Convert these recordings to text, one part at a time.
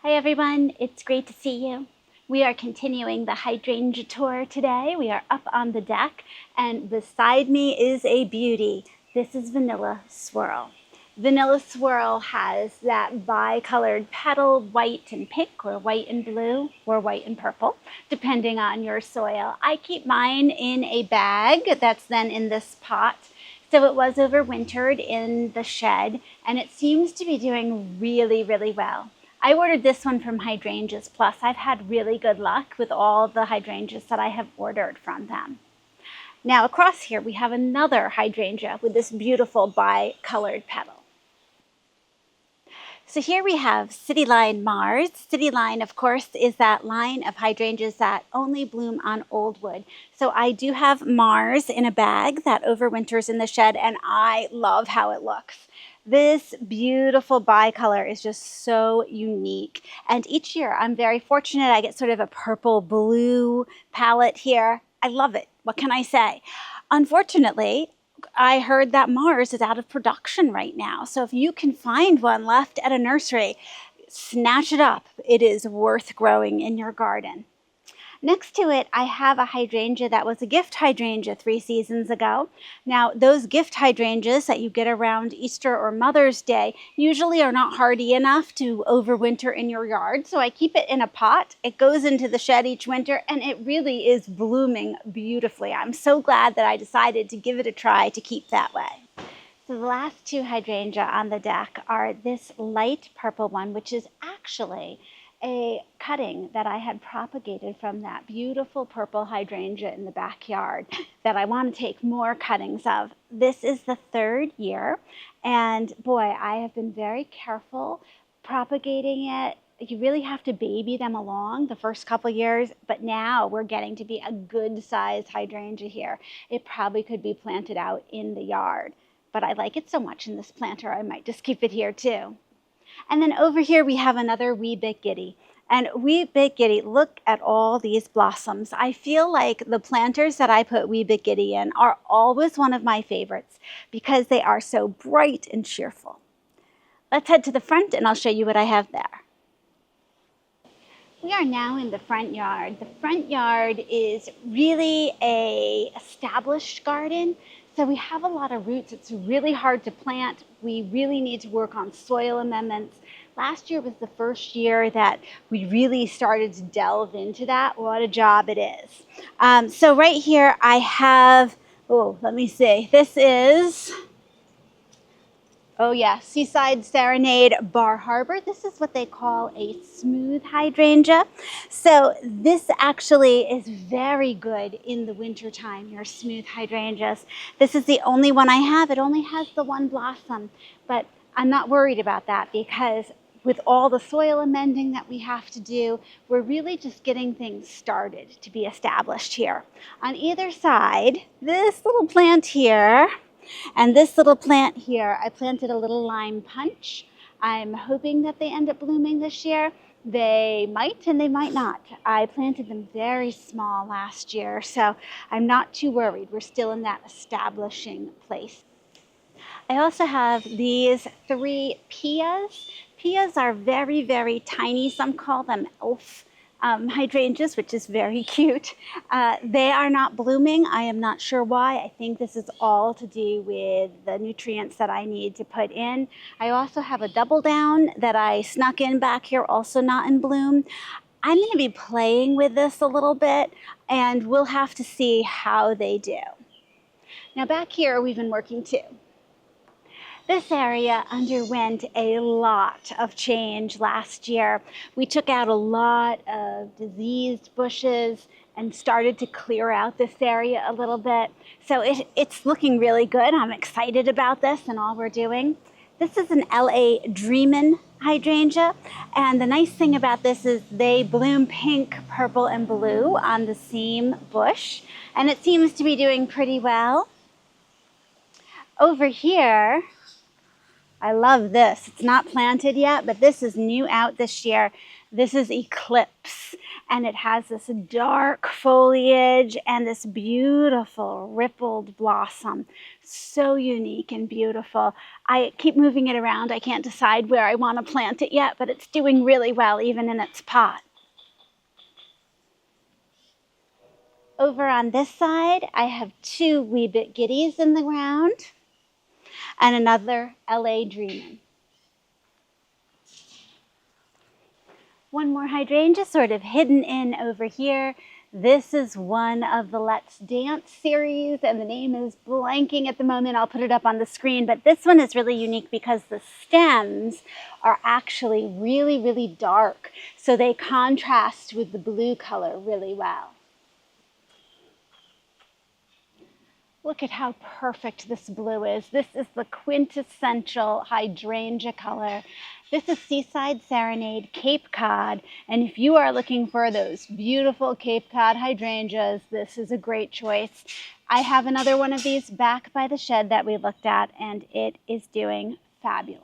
Hi everyone, it's great to see you. We are continuing the hydrangea tour today. We are up on the deck and beside me is a beauty. This is Vanilla Swirl. Vanilla Swirl has that bi-colored petal, white and pink or white and blue or white and purple, depending on your soil. I keep mine in a bag that's then in this pot. So it was overwintered in the shed and it seems to be doing really, really well. I ordered this one from Hydrangeas Plus. I've had really good luck with all the hydrangeas that I have ordered from them. Now across here we have another hydrangea with this beautiful bi-colored petal. So here we have Cityline Mars. Cityline, of course, is that line of hydrangeas that only bloom on old wood. So I do have Mars in a bag that overwinters in the shed and I love how it looks. This beautiful bicolor is just so unique. And each year I'm very fortunate. I get sort of a purple blue palette here. I love it. What can I say? Unfortunately, I heard that Mars is out of production right now. So if you can find one left at a nursery, snatch it up. It is worth growing in your garden. Next to it, I have a hydrangea that was a gift hydrangea 3 seasons ago. Now, those gift hydrangeas that you get around Easter or Mother's Day usually are not hardy enough to overwinter in your yard. So I keep it in a pot. It goes into the shed each winter and it really is blooming beautifully. I'm so glad that I decided to give it a try to keep that way. So the last 2 hydrangea on the deck are this light purple one, which is actually a cutting that I had propagated from that beautiful purple hydrangea in the backyard that I want to take more cuttings of. This is the 3rd year and boy, I have been very careful propagating it. You really have to baby them along the first couple years, but now we're getting to be a good sized hydrangea here. It probably could be planted out in the yard, but I like it so much in this planter I might just keep it here too. And then over here we have another wee bit Giddy. And wee bit Giddy, look at all these blossoms. I feel like the planters that I put wee bit Giddy in are always one of my favorites because they are so bright and cheerful. Let's head to the front and I'll show you what I have there. We are now in the front yard. The front yard is really an established garden. So we have a lot of roots. It's really hard to plant. We really need to work on soil amendments. Last year was the first year that we really started to delve into that. What a job it is. So right here I have, let me see. This is, Seaside, Serenade, Bar Harbor. This is what they call a smooth hydrangea. So this actually is very good in the winter time, your smooth hydrangeas. This is the only one I have. It only has the 1 blossom, but I'm not worried about that because with all the soil amending that we have to do, we're really just getting things started to be established here. On either side, this little plant here, and this little plant here, I planted a little lime punch. I'm hoping that they end up blooming this year. They might and they might not. I planted them very small last year, so I'm not too worried. We're still in that establishing place. I also have these 3 pias. Pias are very, very tiny. Some call them elf hydrangeas, which is very cute. They are not blooming. I am not sure why. I think this is all to do with the nutrients that I need to put in. I also have a double down that I snuck in back here, also not in bloom. I'm going to be playing with this a little bit and we'll have to see how they do. Now back here we've been working too. This area underwent a lot of change last year. We took out a lot of diseased bushes and started to clear out this area a little bit. So it's looking really good. I'm excited about this and all we're doing. This is an LA Dreamin hydrangea. And the nice thing about this is they bloom pink, purple, and blue on the same bush. And it seems to be doing pretty well. Over here, I love this. It's not planted yet, but this is new out this year. This is Eclipse, and it has this dark foliage and this beautiful rippled blossom. So unique and beautiful. I keep moving it around. I can't decide where I want to plant it yet, but it's doing really well even in its pot. Over on this side, I have 2 wee bit giddies in the ground and another LA Dreamin. One more hydrangea sort of hidden in over here. This is one of the Let's Dance series, and the name is blanking at the moment. I'll put it up on the screen, but this one is really unique because the stems are actually really, really dark, so they contrast with the blue color really well. Look at how perfect this blue is. This is the quintessential hydrangea color. This is Seaside, Serenade, Cape Cod. And if you are looking for those beautiful Cape Cod hydrangeas, this is a great choice. I have another one of these back by the shed that we looked at, and it is doing fabulous.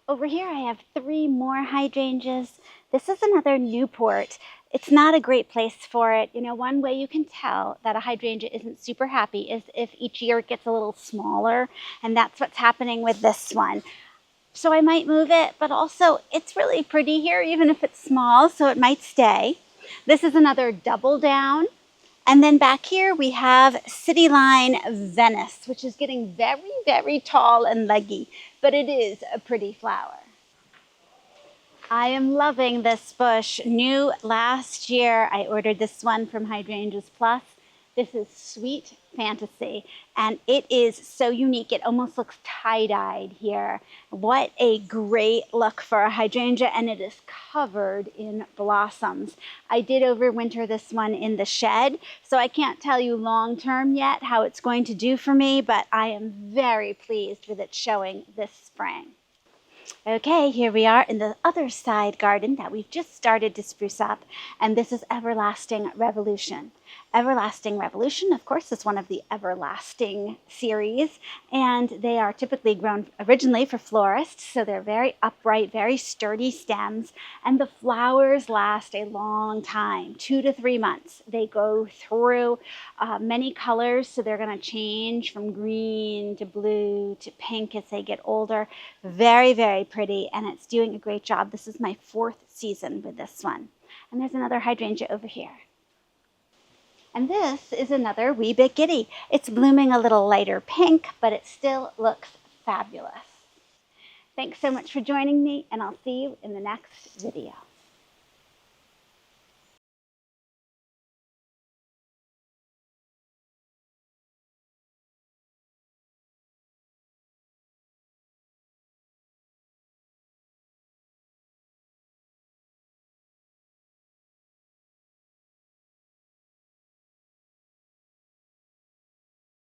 Over here I have 3 more hydrangeas. This is another Newport. It's not a great place for it. You know, one way you can tell that a hydrangea isn't super happy is if each year it gets a little smaller, and that's what's happening with this one. So I might move it, but also it's really pretty here, even if it's small, so it might stay. This is another double down. And then back here we have Cityline Venice, which is getting very, very tall and leggy, but it is a pretty flower. I am loving this bush. New last year, I ordered this one from Hydrangeas Plus. This is Sweet Fantasy, and it is so unique. It almost looks tie-dyed here. What a great look for a hydrangea, and it is covered in blossoms. I did overwinter this one in the shed, so I can't tell you long-term yet how it's going to do for me, but I am very pleased with it showing this spring. Okay, here we are in the other side garden that we've just started to spruce up, and this is Everlasting Revolution. Everlasting Revolution, of course, is one of the Everlasting series, and they are typically grown originally for florists, so they're very upright, very sturdy stems, and the flowers last a long time, 2 to 3 months. They go through many colors, so they're going to change from green to blue to pink as they get older. Very, very pretty, and it's doing a great job. This is my 4th season with this one. And there's another hydrangea over here. And this is another wee bit giddy. It's blooming a little lighter pink, but it still looks fabulous. Thanks so much for joining me, and I'll see you in the next video.